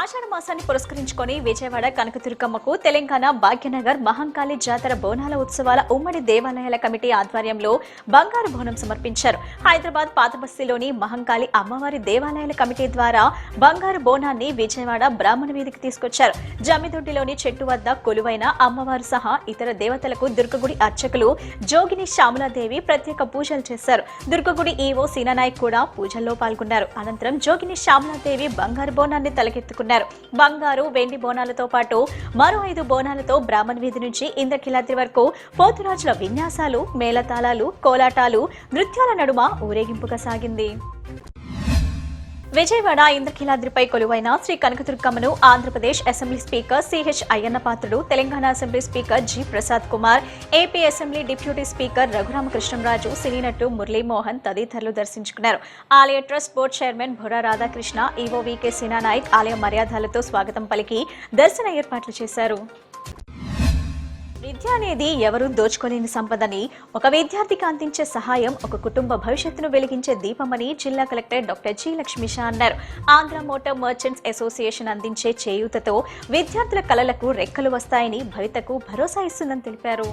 ఆషాఢ మాసాన్ని పురస్కరించుకొని విజయవాడ కనకదుర్గమ్మకు తెలంగాణ భాగ్యనగర్ మహంకాళి జాతర బోనాల ఉత్సవాల ఉమ్మడి దేవాలయాల కమిటీ ఆధ్వర్యంలో బంగారు బోనం సమర్పించారు. హైదరాబాద్ పాతబస్తీలోని మహంకాళి అమ్మవారి దేవాలయాల కమిటీ ద్వారా బంగారు బోనాన్ని విజయవాడ బ్రాహ్మణ వీధికి తీసుకొచ్చారు. జమ్మిదొడ్డిలోని చెట్టు వద్ద కొలువైన అమ్మవారు సహా ఇతర దేవతలకు దుర్గగుడి అర్చకులు జోగిని శ్యామలాదేవి ప్రత్యేక పూజలు చేశారు. దుర్గగుడి ఈవో సీనానాయక్ కూడా పూజల్లో పాల్గొన్నారు. అనంతరం జోగిని శ్యామలాదేవి బంగారు బోనాన్ని తలకెత్తుకున్నారు. బంగారు వెండి బోనాలతో పాటు మరో 5 బోనాలతో బ్రాహ్మణ వీధి నుంచి ఇంద్రకీలాద్రి వరకు పోతురాజుల విన్యాసాలు, మేళతాళాలు, కోలాటాలు, నృత్యాల నడుమ ఊరేగింపుగా సాగింది. విజయవాడ ఇంద్రకీలాద్రిపై కొలువైన శ్రీ కనకదుర్గమ్మను Andhra Pradesh assembly speaker CH Ayyanna Patrudu, Telangana assembly speaker G Prasad Kumar, AP assembly deputy speaker Raghurama Krishnam Raju, cine నటుడు మురళీమోహన్ తదితరులు దర్శించుకున్నారు. ఆలయ trust board chairman Burra Radhakrishna, EO VK Seena Naik ఆలయ మర్యాదలతో స్వాగతం పలికి దర్శన ఏర్పాట్లు చేశారు. విద్య అనేది ఎవరూ దోచుకోలేని సంపదని, ఒక విద్యార్థికి అందించే సహాయం ఒక కుటుంబ భవిష్యత్తును వెలిగించే దీపమని జిల్లా కలెక్టర్ డాక్టర్ జి లక్ష్మీషా అన్నారు. ఆంధ్ర మోటార్ మర్చెంట్స్ అసోసియేషన్ అందించే చేయూతతో విద్యార్థుల కలలకు రెక్కలు వస్తాయని, భవితకు భరోసా ఇస్తుందని తెలిపారు.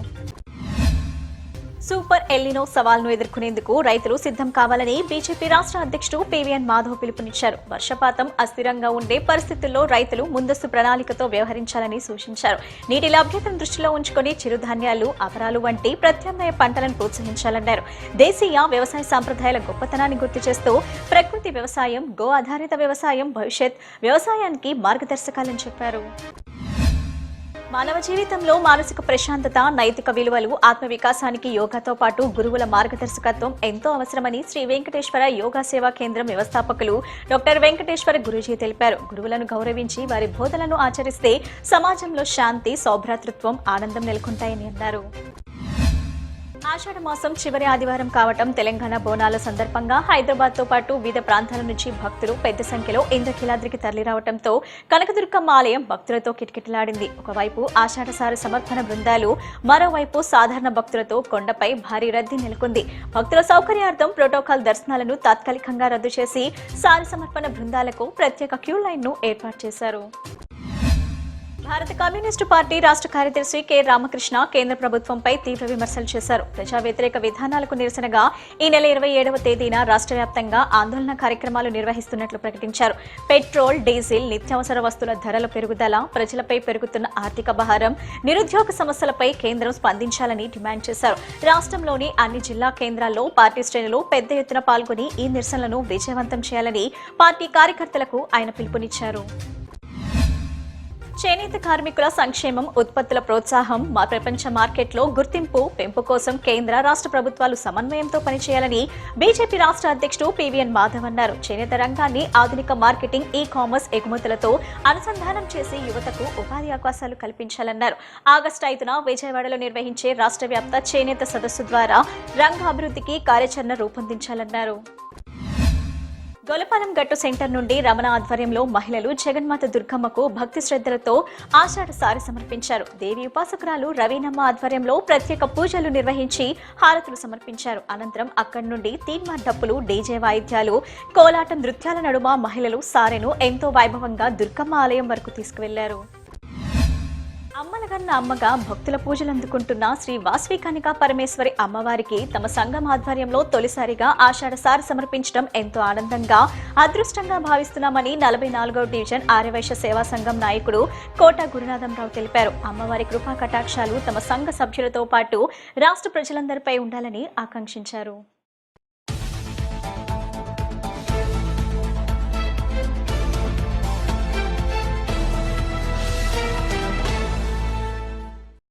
సూపర్ ఎల్నినో సవాల్ను ఎదుర్కొనేందుకు రైతులు సిద్ధం కావాలని బీజేపీ రాష్ట్ర అధ్యక్షుడు పీవీఎన్ మాధవ్ పిలుపునిచ్చారు. వర్షపాతం అస్థిరంగా ఉండే పరిస్థితుల్లో రైతులు ముందస్తు ప్రణాళికతో వ్యవహరించాలని సూచించారు. నీటి లభ్యతను దృష్టిలో ఉంచుకొని చిరుధాన్యాలు, అపరాలు వంటి ప్రత్యామ్నాయ పంటలను ప్రోత్సహించాలన్నారు. దేశీయ వ్యవసాయ సంప్రదాయాల గొప్పతనాన్ని గుర్తు చేస్తూ ప్రకృతి వ్యవసాయం, గో ఆధారిత వ్యవసాయం భవిష్యత్ వ్యవసాయానికి మార్గదర్శకాలని చెప్పారు. మానవ జీవితంలో మానసిక ప్రశాంతత, నైతిక విలువలు, ఆత్మ వికాసానికి యోగాతో పాటు గురువుల మార్గదర్శకత్వం ఎంతో అవసరమని శ్రీ వెంకటేశ్వర యోగా సేవా కేంద్రం వ్యవస్థాపకులు డాక్టర్ వెంకటేశ్వర గురూజీ తెలిపారు. గురువులను గౌరవించి వారి బోధనలను ఆచరిస్తే సమాజంలో శాంతి, సౌభ్రాతృత్వం, ఆనందం నెలకొంటాయని అన్నారు. ఆషాఢ మాసం చివరి ఆదివారం కావటం, తెలంగాణ బోనాల సందర్భంగా హైదరాబాద్ తో పాటు వివిధ ప్రాంతాల నుంచి భక్తులు పెద్ద సంఖ్యలో ఇంద్రకీలాద్రికి తరలిరావడంతో కనకదుర్గమ్మ ఆలయం భక్తులతో కిటకిటలాడింది. ఒకవైపు ఆషాఢసారి సమర్పణ బృందాలు, మరోవైపు సాధారణ భక్తులతో కొండపై భారీ రద్దీ నెలకొంది. భక్తుల సౌకర్యార్థం ప్రోటోకాల్ దర్శనాలను తాత్కాలికంగా రద్దు చేసి సారి సమర్పణ బృందాలకు ప్రత్యేక క్యూ లైన్ ను ఏర్పాటు చేశారు. భారత కమ్యూనిస్టు పార్టీ రాష్ట్ర కార్యదర్శి కె రామకృష్ణ కేంద్ర ప్రభుత్వంపై తీవ్ర విమర్శలు చేశారు. ప్రజా వ్యతిరేక విధానాలకు నిరసనగా ఈ నెల 27వ తేదీన రాష్ట్ర వ్యాప్తంగా ఆందోళన కార్యక్రమాలు నిర్వహిస్తున్నట్లు ప్రకటించారు. పెట్రోల్, డీజిల్, నిత్యావసర వస్తువుల ధరల పెరుగుదల, ప్రజలపై పెరుగుతున్న ఆర్థిక భారం, నిరుద్యోగ సమస్యలపై కేంద్రం స్పందించాలని డిమాండ్ చేశారు. రాష్ట్రంలోని అన్ని జిల్లా కేంద్రాల్లో పార్టీ శ్రేణులు పెద్ద ఎత్తున పాల్గొని ఈ నిరసనలను విజయవంతం చేయాలని పార్టీ కార్యకర్తలకు ఆయన పిలుపునిచ్చారు. చేనేత కార్మికుల సంక్షేమం, ఉత్పత్తుల ప్రోత్సాహం, ప్రపంచ మార్కెట్లో గుర్తింపు పెంపు కోసం కేంద్ర, రాష్ట్ర ప్రభుత్వాలు సమన్వయంతో పనిచేయాలని బీజేపీ రాష్ట్ర అధ్యక్షుడు పీవీఎన్ మాధవ్ అన్నారు. చేనేత రంగాన్ని ఆధునిక మార్కెటింగ్, ఈ-కామర్స్, ఎగుమతులతో అనుసంధానం చేసి యువతకు ఉపాధి అవకాశాలు కల్పించాలన్నారు. ఆగస్టు 5న విజయవాడలో నిర్వహించే రాష్ట్ర వ్యాప్త చేనేత సదస్సు ద్వారా రంగ అభివృద్ధికి కార్యాచరణ రూపొందించాలన్నారు. గొలపాలెం గట్టు సెంటర్ నుండి రమణ ఆధ్వర్యంలో మహిళలు జగన్మాత దుర్గమ్మకు భక్తి శ్రద్ధలతో ఆషాఢ సారి సమర్పించారు. దేవి ఉపాసకురాలు రవీనమ్మ ఆధ్వర్యంలో ప్రత్యేక పూజలు నిర్వహించి హారతులు సమర్పించారు. అనంతరం అక్కడి నుండి తీన్మార్ డప్పులు, డీజే వాయిద్యాలు, కోలాటం, నృత్యాల నడుమ మహిళలు సారెను ఎంతో వైభవంగా దుర్గమ్మ ఆలయం వరకు తీసుకువెళ్లారు. అమ్మలగన్న అమ్మగా భక్తుల పూజలు అందుకుంటున్న శ్రీ వాసవి కనికా పరమేశ్వరి అమ్మవారికి తమ సంఘం ఆధ్వర్యంలో తొలిసారిగా ఆషాఢ సారి సమర్పించడం ఎంతో ఆనందంగా, అదృష్టంగా భావిస్తున్నామని 44వ డివిజన్ ఆర్యవైశ్య సేవా సంఘం నాయకుడు కోట గురునాథంరావు తెలిపారు. అమ్మవారి కృపా కటాక్షాలు తమ సంఘ సభ్యులతో పాటు రాష్ట్ర ప్రజలందరిపై ఉండాలని ఆకాంక్షించారు.